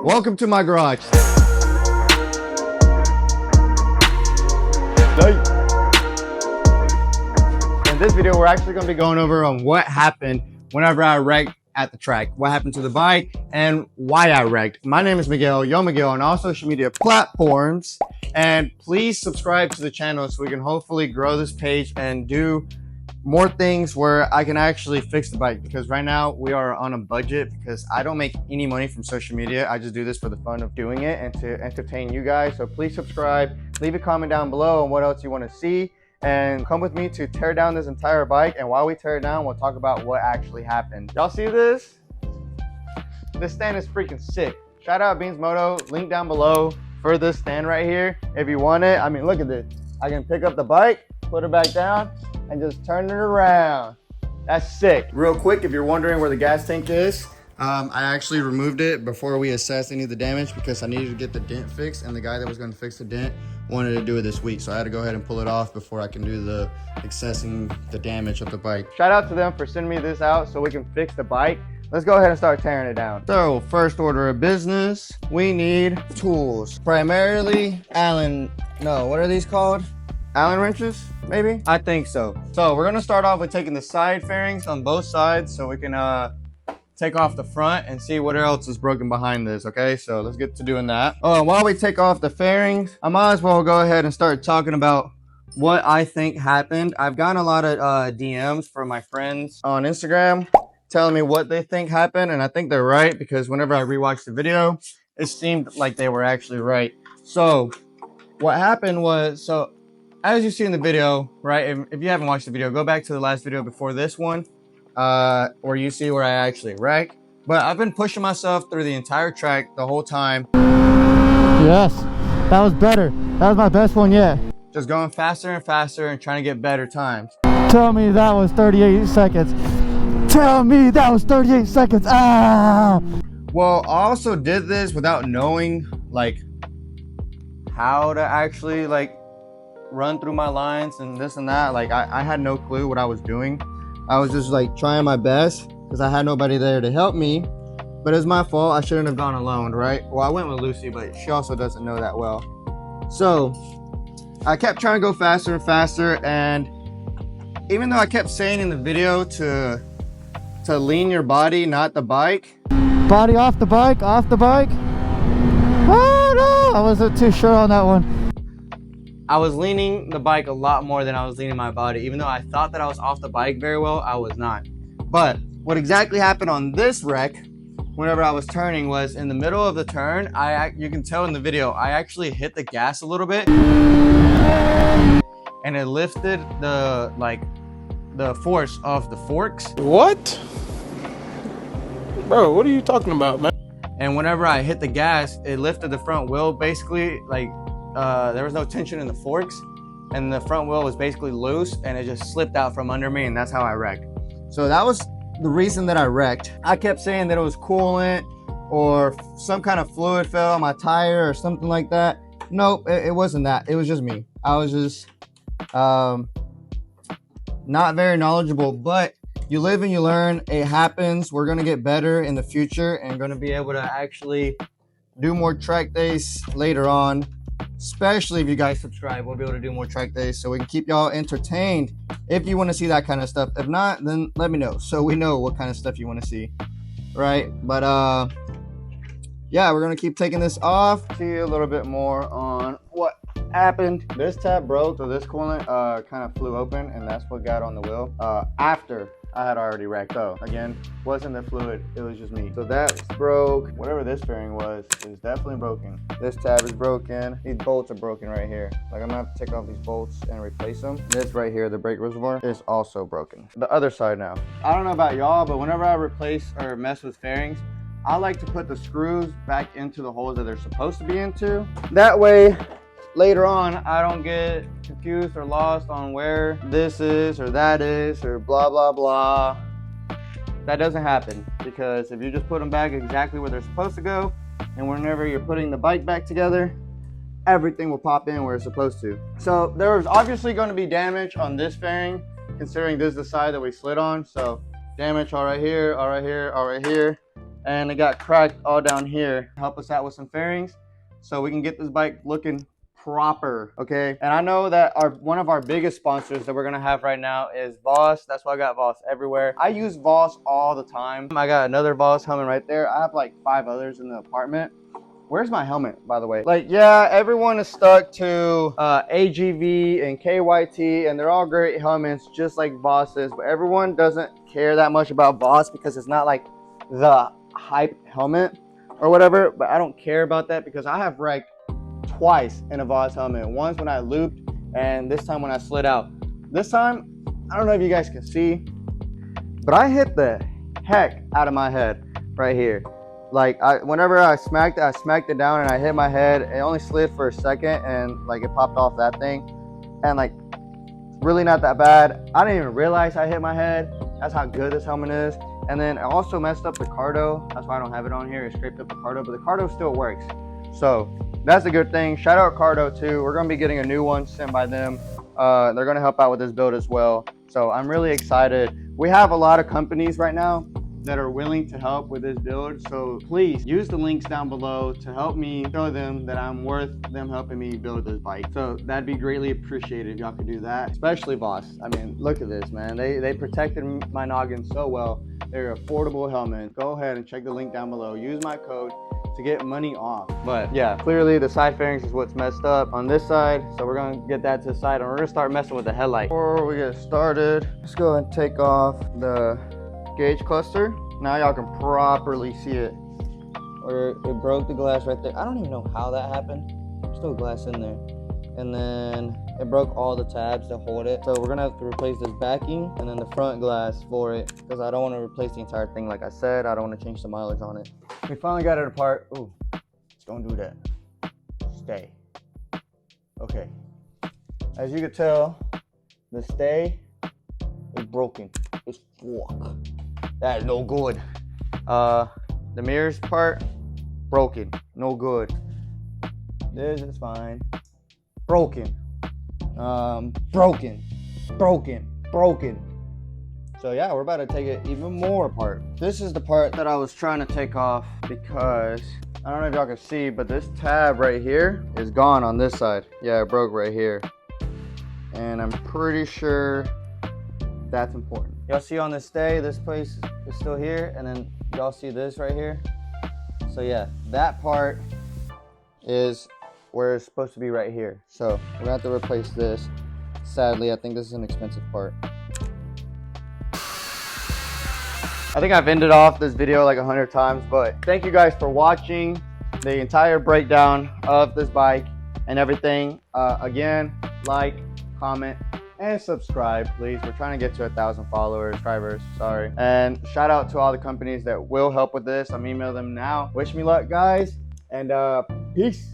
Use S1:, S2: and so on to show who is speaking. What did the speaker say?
S1: Welcome to my garage. In this video, we're actually going to be going over on what happened whenever I wrecked at the track, what happened to the bike, and why I wrecked. My name is Miguel, Yo Miguel, on all social media platforms. And please subscribe to the channel so we can hopefully grow this page and do more things where I can actually fix the bike, because right now we are on a budget because I don't make any money from social media. I just do this for the fun of doing it and to entertain you guys. So please subscribe, leave a comment down below on what else you want to see, and come with me to tear down this entire bike. And while we tear it down, we'll talk about what actually happened. Y'all see this? This stand is freaking sick. Shout out BEANSMOTO, link down below for this stand right here if you want it. I mean, look at this. I can pick up the bike, put it back down, and just turn it around. That's sick. Real quick, if you're wondering where the gas tank is, I actually removed it before we assessed any of the damage because I needed to get the dent fixed, and the guy that was going to fix the dent wanted to do it this week, so I had to go ahead and pull it off before I can do the assessing the damage of the bike. Shout out to them for sending me this out so we can fix the bike. Let's go ahead and start tearing it down. So first order of business, we need tools. Primarily what are these called? Allen wrenches, maybe? I think so. So we're gonna start off with taking the side fairings on both sides so we can take off the front and see what else is broken behind this, okay? So let's get to doing that. Oh, and while we take off the fairings, I might as well go ahead and start talking about what I think happened. I've gotten a lot of DMs from my friends on Instagram telling me what they think happened, and I think they're right because whenever I rewatched the video, it seemed like they were actually right. So what happened was, as you see in the video, right, if you haven't watched the video, go back to the last video before this one, where you see where I actually wrecked. But I've been pushing myself through the entire track the whole time.
S2: Yes, that was better. That was my best one yet.
S1: Just going faster and faster and trying to get better times.
S2: Tell me that was 38 seconds. Tell me that was 38 seconds. Ah!
S1: Well, I also did this without knowing, like, how to actually, like, run through my lines and this and that. Like, I had no clue what I was doing. I was just like trying my best because I had nobody there to help me, but it's my fault. I shouldn't have gone alone, right? Well, I went with Lucy, but she also doesn't know that well. So I kept trying to go faster and faster, and even though I kept saying in the video to lean your body, not the bike.
S2: Body off the bike, off the bike. Oh no, I wasn't too sure on that one.
S1: I was leaning the bike a lot more than I was leaning my body. Even though I thought that I was off the bike very well, I was not. But what exactly happened on this wreck, whenever I was turning, was in the middle of the turn, you can tell in the video, I actually hit the gas a little bit. And it lifted the force off the forks.
S3: What? Bro, what are you talking about, man?
S1: And whenever I hit the gas, it lifted the front wheel, basically, like, there was no tension in the forks, and the front wheel was basically loose, and it just slipped out from under me, and that's how I wrecked. So that was the reason that I wrecked. I kept saying that it was coolant or some kind of fluid fell on my tire or something like that. Nope, it wasn't that. It was just me. I was just not very knowledgeable, but you live and you learn. It happens. We're gonna get better in the future and gonna be able to actually do more track days later on. Especially if you guys subscribe, we'll be able to do more track days so we can keep y'all entertained if you want to see that kind of stuff. If not, then let me know so we know what kind of stuff you want to see, right? But yeah, we're gonna keep taking this off. See a little bit more on what happened. This tab broke, so this coolant kind of flew open, and that's what got on the wheel after I had already wrecked. So again, wasn't the fluid, it was just me. So that's broke. Whatever this fairing was is definitely broken. This tab is broken. These bolts are broken right here. Like, I'm gonna have to take off these bolts and replace them. This right here, the brake reservoir, is also broken. The other side now. I don't know about y'all, but whenever I replace or mess with fairings, I like to put the screws back into the holes that they're supposed to be into. That way, later on, I don't get confused or lost on where this is or that is or blah, blah, blah. That doesn't happen, because if you just put them back exactly where they're supposed to go, and whenever you're putting the bike back together, everything will pop in where it's supposed to. So there was obviously going to be damage on this fairing, considering this is the side that we slid on. So damage all right here, all right here, all right here. and it got cracked all down here. Help us out with some fairings so we can get this bike looking proper, okay? And I know that one of our biggest sponsors that we're gonna have right now is VOSS. That's why I got VOSS everywhere. I use VOSS all the time. I got another VOSS helmet right there. I have like 5 others in the apartment. Where's my helmet, by the way? Like, yeah, everyone is stuck to AGV and KYT, and they're all great helmets, just like VOSS is, but everyone doesn't care that much about VOSS because it's not like the hype helmet or whatever. But I don't care about that because I have wrecked twice in a VOSS helmet. Once when I looped, and this time when I slid out. This time, I don't know if you guys can see, but I hit the heck out of my head right here. Like, whenever I smacked it down and I hit my head. It only slid for a second and like it popped off that thing, and like really not that bad. I didn't even realize I hit my head. That's how good this helmet is. And then I also messed up the CARDO. That's why I don't have it on here. It scraped up the CARDO, but the CARDO still works. So that's a good thing. Shout out CARDO too. We're gonna be getting a new one sent by them. They're gonna help out with this build as well. So I'm really excited. We have a lot of companies right now that are willing to help with this build. So please use the links down below to help me show them that I'm worth them helping me build this bike. So that'd be greatly appreciated if y'all could do that, especially VOSS. I mean, look at this, man. They protected my noggin so well. They're affordable helmets. Go ahead and check the link down below. Use my code to get money off. But yeah, clearly the side fairings is what's messed up on this side. So we're gonna get that to the side and we're gonna start messing with the headlight. Before we get started, let's go ahead and take off the gauge cluster. Now y'all can properly see it. Or it broke the glass right there. I don't even know how that happened. There's still glass in there. And then it broke all the tabs to hold it. So we're gonna have to replace this backing and then the front glass for it, because I don't want to replace the entire thing. Like I said, I don't want to change the mileage on it. We finally got it apart. Ooh, don't do that. Stay. Okay. As you can tell, the stay is broken. It's fuck. That is no good. The mirrors part, broken. No good. This is fine. Broken. Broken. So yeah, we're about to take it even more apart. This is the part that I was trying to take off because I don't know if y'all can see, but this tab right here is gone on this side. Yeah, it broke right here. And I'm pretty sure that's important. Y'all see on this stay, this place is still here, and then y'all see this right here. So yeah, that part is where it's supposed to be right here. So we're gonna have to replace this. Sadly, I think this is an expensive part. I think I've ended off this video like 100 times, but thank you guys for watching the entire breakdown of this bike and everything. Again, like, comment, and subscribe, please. We're trying to get to 1,000 subscribers, sorry. And shout out to all the companies that will help with this. I'm emailing them now. Wish me luck, guys, and peace.